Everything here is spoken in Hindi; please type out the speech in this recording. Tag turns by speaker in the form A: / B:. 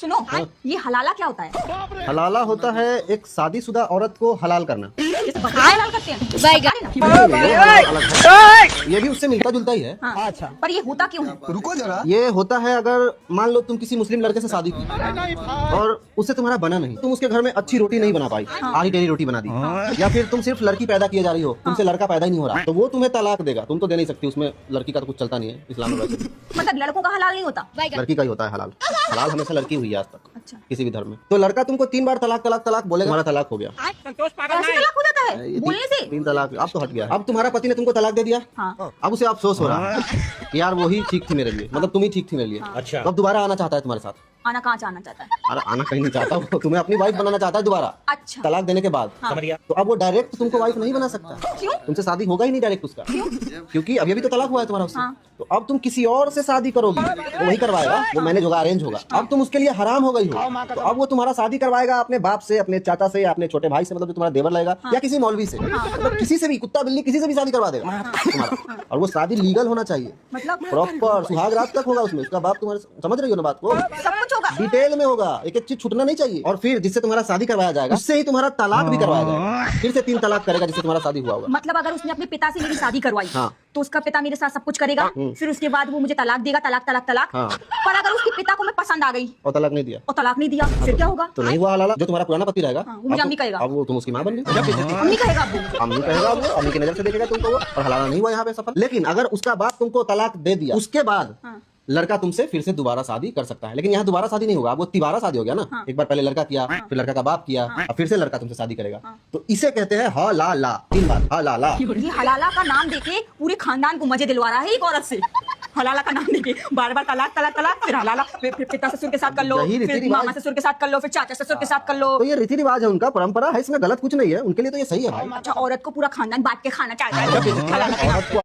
A: सुनो, ये हलाला क्या होता है?
B: हलाला होता है एक शादीशुदा औरत को हलाल करना।
A: जैसे बकरा हलाल करते हैं।
B: ये भी उससे मिलता जुलता ही है।
A: हाँ। अच्छा, पर ये होता क्यों है?
C: रुको जरा।
B: ये होता है अगर मान लो तुम किसी मुस्लिम लड़के से शादी की और उससे तुम्हारा बना नहीं, तुम उसके घर में अच्छी रोटी नहीं बना पाई, आधी टेढ़ी रोटी बना दी, या फिर तुम सिर्फ लड़की पैदा किए जा रही हो, तुमसे लड़का पैदा ही नहीं हो रहा, तो वो तुम्हें तलाक देगा। तुम तो दे नहीं सकती, उसमें लड़की का तो कुछ चलता नहीं है इस्लाम में। वैसे
A: मतलब लड़कों का हलाल नहीं होता,
B: लड़की का ही होता है हलाल। हलाल हमेशा लड़की हुई है आज तक।
A: अच्छा,
B: किसी भी धर्म में। तो लड़का तुमको 3 बार तलाक तलाक तलाक बोलेगा, हमारा तलाक हो गया।
A: ऐसे तलाक हो जाता है
B: ये
A: बोलने से?
B: 3 तलाक अब तो हट गया। अब तुम्हारा पति ने तुमको तलाक दे दिया,
A: हाँ।
B: अब उसे अफसोस हो रहा है कि यार वही ठीक थी मेरे लिए, मतलब तुम ही ठीक थी मेरे लिए।
D: अच्छा।
B: तो अब दोबारा आना चाहता है तुम्हारे साथ।
A: आना कहाँ चाहना चाहता है?
B: अरे आना कहीं नहीं चाहता, वो तुम्हें अपनी वाइफ बनाना चाहता है दोबारा,
A: अच्छा,
B: तलाक देने के बाद।
D: समझ गया।
B: तो अब वो डायरेक्ट तुमको वाइफ नहीं बना सकता।
A: क्यों?
B: तुमसे शादी होगा ही नहीं डायरेक्ट उसका, क्योंकि अभी तो तलाक हुआ है तुम्हारा उससे।
A: हाँ।
B: तो अब तुम किसी और से शादी करोगी, वो वही करवाएगा, वो मैनेज होगा, अरेंज होगा। अब तुम उसके लिए हराम हो गई हो, तो अब वो तुम्हारा शादी करवाएगा अपने बाप से, अपने चाचा से, या अपने छोटे भाई से, मतलब जो तुम्हारा देवर लगेगा, या किसी मौलवी से, मतलब किसी से भी, कुत्ता बिल्ली किसी से भी शादी करवा देगा तुम्हारा। और वो शादी लीगल होना चाहिए,
A: मतलब
B: प्रॉपर सुहाग रात तक होगा उसमें। उसका बाप तुम्हारे, समझ रही हो ना बात को,
A: सब कुछ होगा।
B: डिटेल में होगा, एक एक चीज छूटना नहीं चाहिए। और फिर जिससे तुम्हारा शादी करवाया जाएगा, उससे ही तुम्हारा तलाक भी करवाया जाएगा। फिर से 3 तलाक करेगा जिससे तुम्हारा शादी हुआ होगा।
A: मतलब अगर उसने अपने पिता से मेरी शादी करवाई,
B: हाँ।
A: तो उसका पिता मेरे साथ सब कुछ करेगा, फिर उसके बाद वो मुझे तलाक देगा, तलाक तलाक तलाक।
B: हाँ।
A: पर अगर उसके पिता को मैं पसंद आ गई
B: और तलाक नहीं दिया,
A: और तलाक नहीं दिया, फिर क्या होगा?
B: तो नहीं हुआ हलाला। जो तुम्हारा पुराना पति रहेगा,
A: हाँ, वो मुझे अम्मी कहेगा।
B: अब वो तुम उसकी माँ बन गई।
A: अम्मी कहेगा अब वो।
B: अम्मी कहेगा, वो अम्मी की नजर से देखेगा तुमको वो, और हलाला नहीं हुआ यहाँ पे सफल। लेकिन अगर उसका बाप तुमको तलाक दे दिया, उसके बाद
A: हाँ।
B: लड़का तुमसे फिर से दोबारा शादी कर सकता है। लेकिन यहाँ दोबारा शादी नहीं होगा, वो तिबारा शादी हो गया ना। एक बार पहले लड़का किया, फिर लड़का का बाप किया, और फिर से लड़का तुमसे शादी करेगा। तो इसे कहते हैं हलाला। 3 बार हलाला।
A: ये हलाला का नाम देके पूरे खानदान को मजे दिलवा रहा है एक औरत से। हलाला का नाम देके बार बार तलाक तलाक तलाक, फिर हलाला, फिर पिता ससुर के साथ कर लो,
B: यही रीति
A: फिर
B: रिवाज।
A: मामा ससुर के साथ कर लो, फिर चाचा ससुर के साथ कर लो।
B: तो ये रीति रिवाज है उनका, परंपरा है, इसमें गलत कुछ नहीं है, उनके लिए तो ये सही है भाई।
A: अच्छा, औरत को पूरा खानदान बांट के खाना चाहता है हलाला के नाम पे।